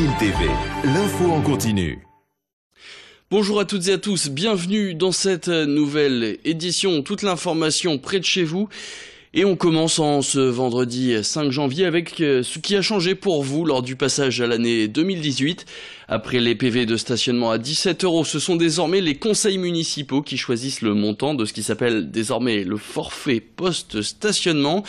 Nil TV, l'info en continu. Bonjour à toutes et à tous, bienvenue dans cette nouvelle édition, toute l'information près de chez vous. Et on commence en ce vendredi 5 janvier avec ce qui a changé pour vous lors du passage à l'année 2018. Après les PV de stationnement à 17 €, ce sont désormais les conseils municipaux qui choisissent le montant de ce qui s'appelle désormais le forfait post-stationnement.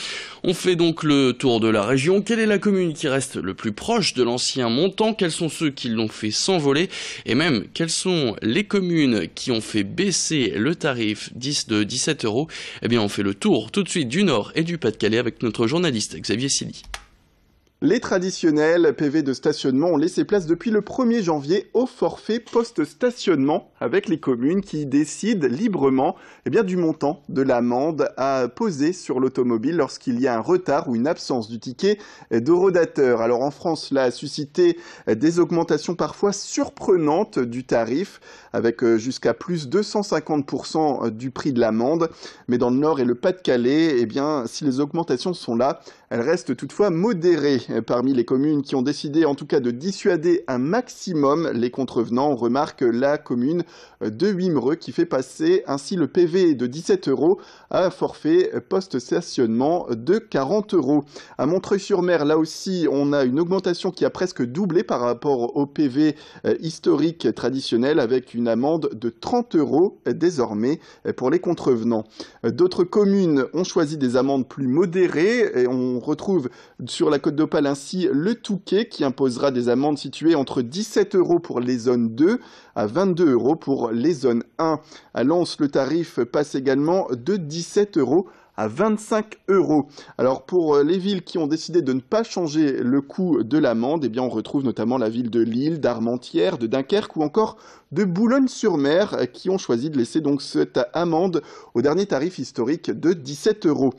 On fait donc le tour de la région. Quelle est la commune qui reste le plus proche de l'ancien montant? Quels sont ceux qui l'ont fait s'envoler? Et même, quelles sont les communes qui ont fait baisser le tarif de 17 €? Eh bien, on fait le tour tout de suite du Nord et du Pas-de-Calais avec notre journaliste Xavier Silly. Les traditionnels PV de stationnement ont laissé place depuis le 1er janvier au forfait post-stationnement avec les communes qui décident librement du montant de l'amende à poser sur l'automobile lorsqu'il y a un retard ou une absence du ticket d'horodateur. Alors en France, cela a suscité des augmentations parfois surprenantes du tarif avec jusqu'à plus 250% du prix de l'amende. Mais dans le Nord et le Pas-de-Calais, si les augmentations sont là, elles restent toutefois modérées. Parmi les communes qui ont décidé en tout cas de dissuader un maximum les contrevenants, on remarque la commune de Wimereux qui fait passer ainsi le PV de 17 € à un forfait post-stationnement de 40 €. À Montreuil-sur-Mer, là aussi, on a une augmentation qui a presque doublé par rapport au PV historique traditionnel avec une amende de 30 € désormais pour les contrevenants. D'autres communes ont choisi des amendes plus modérées et on retrouve sur la Côte d'Opale ainsi le Touquet qui imposera des amendes situées entre 17 € pour les zones 2 à 22 € pour les zones 1. À Lens, le tarif passe également de 17 € à 25 €. Alors pour les villes qui ont décidé de ne pas changer le coût de l'amende, on retrouve notamment la ville de Lille, d'Armentières, de Dunkerque ou encore de Boulogne-sur-Mer qui ont choisi de laisser donc cette amende au dernier tarif historique de 17 €.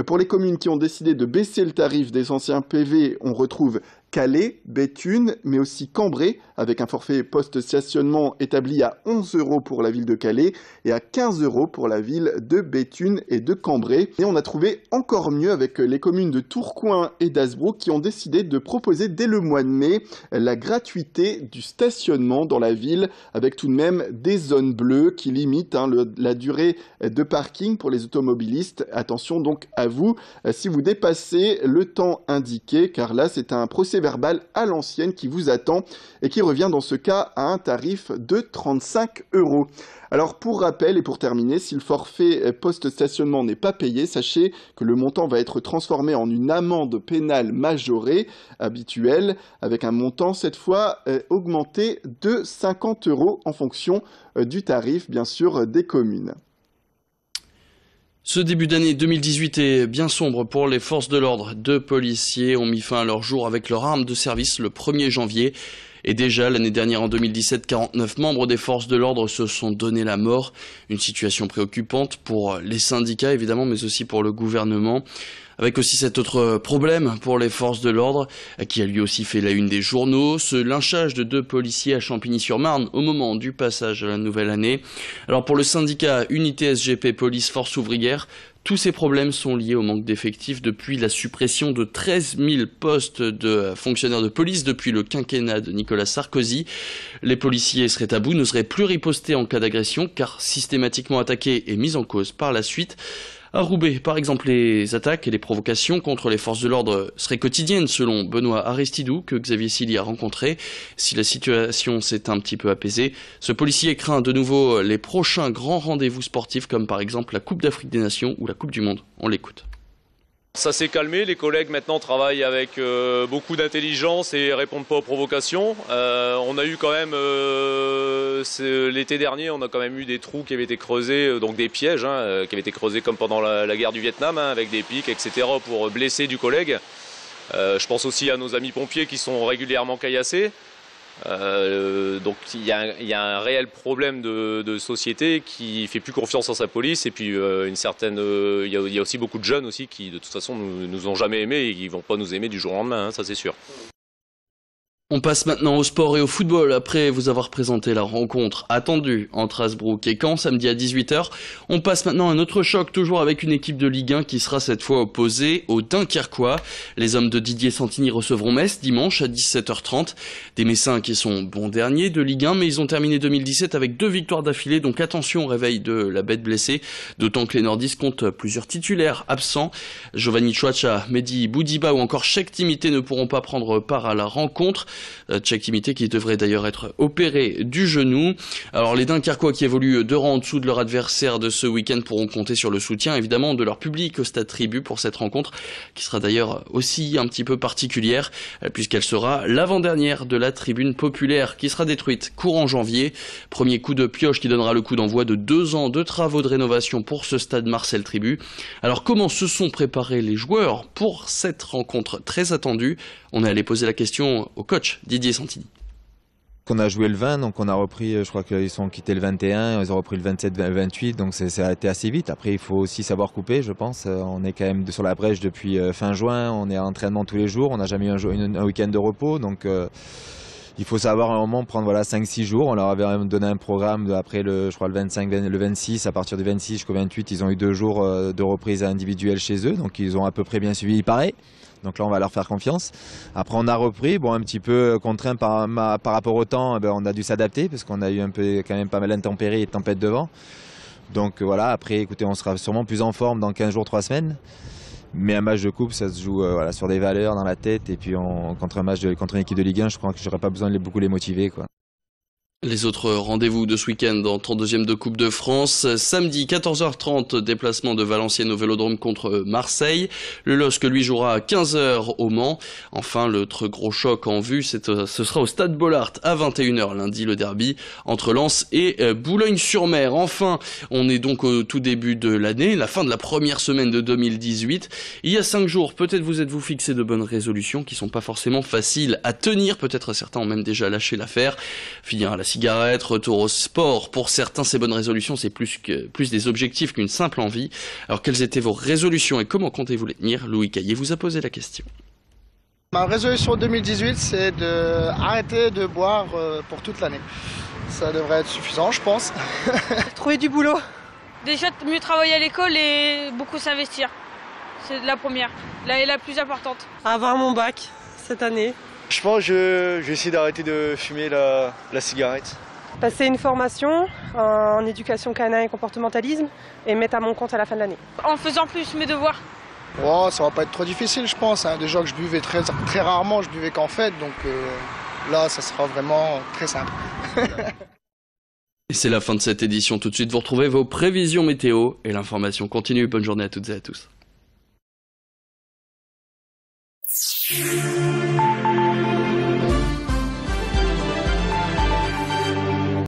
Pour les communes qui ont décidé de baisser le tarif des anciens PV, on retrouve Calais, Béthune, mais aussi Cambrai, avec un forfait post-stationnement établi à 11 € pour la ville de Calais et à 15 € pour la ville de Béthune et de Cambrai. Et on a trouvé encore mieux avec les communes de Tourcoing et d'Hazebrouck qui ont décidé de proposer dès le mois de mai la gratuité du stationnement dans la ville, avec tout de même des zones bleues qui limitent la durée de parking pour les automobilistes. Attention donc à vous si vous dépassez le temps indiqué, car là c'est un procès verbal à l'ancienne qui vous attend et qui revient dans ce cas à un tarif de 35 €. Alors pour rappel et pour terminer, si le forfait post-stationnement n'est pas payé, sachez que le montant va être transformé en une amende pénale majorée habituelle avec un montant cette fois augmenté de 50 € en fonction du tarif bien sûr des communes. Ce début d'année 2018 est bien sombre pour les forces de l'ordre. 2 policiers ont mis fin à leur jour avec leur arme de service le 1er janvier. Et déjà, l'année dernière, en 2017, 49 membres des forces de l'ordre se sont donné la mort. Une situation préoccupante pour les syndicats, évidemment, mais aussi pour le gouvernement. Avec aussi cet autre problème pour les forces de l'ordre, qui a lui aussi fait la une des journaux, ce lynchage de 2 policiers à Champigny-sur-Marne au moment du passage à la nouvelle année. Alors pour le syndicat Unité SGP Police Force Ouvrière, tous ces problèmes sont liés au manque d'effectifs depuis la suppression de 13 000 postes de fonctionnaires de police depuis le quinquennat de Nicolas Sarkozy. Les policiers seraient à bout, ne seraient plus ripostés en cas d'agression car systématiquement attaqués et mis en cause par la suite. À Roubaix, par exemple, les attaques et les provocations contre les forces de l'ordre seraient quotidiennes selon Benoît Aristidou, que Xavier Silly a rencontré. Si la situation s'est un petit peu apaisée, ce policier craint de nouveau les prochains grands rendez-vous sportifs comme par exemple la Coupe d'Afrique des Nations ou la Coupe du Monde. On l'écoute. Ça s'est calmé, les collègues maintenant travaillent avec beaucoup d'intelligence et répondent pas aux provocations. On a eu quand même, l'été dernier, on a quand même eu des trous qui avaient été creusés, donc des pièges qui avaient été creusés comme pendant la guerre du Vietnam, avec des pics, etc. pour blesser du collègue. Je pense aussi à nos amis pompiers qui sont régulièrement caillassés. Donc il y a un réel problème de société qui fait plus confiance en sa police et puis il y a aussi beaucoup de jeunes aussi qui de toute façon nous ont jamais aimés et qui vont pas nous aimer du jour au lendemain, ça c'est sûr. On passe maintenant au sport et au football. Après vous avoir présenté la rencontre attendue entre Hasbrook et Caen samedi à 18h, on passe maintenant à un autre choc, toujours avec une équipe de Ligue 1 qui sera cette fois opposée aux Dunkerquois. Les hommes de Didier Santini recevront Metz dimanche à 17h30. Des Messins qui sont bons derniers de Ligue 1, mais ils ont terminé 2017 avec 2 victoires d'affilée, donc attention au réveil de la bête blessée, d'autant que les nordistes comptent plusieurs titulaires absents. Giovanni Chouacha, Mehdi Boudiba ou encore Cheikh Timité ne pourront pas prendre part à la rencontre. Cheikh Timité qui devrait d'ailleurs être opéré du genou. Alors les Dunkerquois qui évoluent 2 rangs en dessous de leur adversaire de ce week-end pourront compter sur le soutien évidemment de leur public au Stade Tribu pour cette rencontre qui sera d'ailleurs aussi un petit peu particulière puisqu'elle sera l'avant-dernière de la tribune populaire qui sera détruite courant janvier. Premier coup de pioche qui donnera le coup d'envoi de 2 ans de travaux de rénovation pour ce stade Marcel Tribu. Alors comment se sont préparés les joueurs pour cette rencontre très attendue? On est allé poser la question au coach Didier Santini. On a joué le 20, donc on a repris, je crois qu'ils sont quittés le 21, ils ont repris le 27, 28, donc ça a été assez vite. Après, il faut aussi savoir couper, je pense. On est quand même sur la brèche depuis fin juin, on est à entraînement tous les jours, on n'a jamais eu un week-end de repos, donc il faut savoir à un moment prendre 5-6 jours. On leur avait donné un programme après le 25, le 26, à partir du 26 jusqu'au 28, ils ont eu 2 jours de reprise individuelle chez eux, donc ils ont à peu près bien suivi, il paraît. Donc là, on va leur faire confiance. Après, on a repris, un petit peu contraint par rapport au temps, on a dû s'adapter parce qu'on a eu quand même pas mal d'intempéries et de tempêtes de vent. Donc voilà, après, écoutez, on sera sûrement plus en forme dans 15 jours, 3 semaines. Mais un match de coupe, ça se joue sur des valeurs dans la tête. Et puis contre une équipe de Ligue 1, je crois que j'aurais pas besoin de beaucoup les motiver, quoi. Les autres rendez-vous de ce week-end en 32e de Coupe de France. Samedi 14h30, déplacement de Valenciennes au Vélodrome contre Marseille. Le LOSC lui jouera à 15h au Mans. Enfin, l'autre gros choc en vue, ce sera au Stade Bollaert à 21h lundi, le derby entre Lens et Boulogne-sur-Mer. Enfin, on est donc au tout début de l'année, la fin de la première semaine de 2018. Il y a 5 jours, peut-être vous êtes-vous fixé de bonnes résolutions qui sont pas forcément faciles à tenir. Peut-être certains ont même déjà lâché l'affaire. Finir à la cigarette, retour au sport. Pour certains, ces bonnes résolutions, c'est plus des objectifs qu'une simple envie. Alors, quelles étaient vos résolutions et comment comptez-vous les tenir? Louis Caillé vous a posé la question. Ma résolution 2018, c'est d'arrêter de boire pour toute l'année. Ça devrait être suffisant, je pense. Trouver du boulot. Déjà, mieux travailler à l'école et beaucoup s'investir. C'est la première, la plus importante. Avoir mon bac cette année. Je pense que je vais essayer d'arrêter de fumer la cigarette. Passer une formation en éducation canin et comportementalisme et mettre à mon compte à la fin de l'année. En faisant plus mes devoirs. Oh, ça va pas être trop difficile, je pense. Déjà que je buvais très rarement, je buvais qu'en fête, donc là, ça sera vraiment très simple. Et c'est la fin de cette édition. Tout de suite, vous retrouvez vos prévisions météo et l'information continue. Bonne journée à toutes et à tous.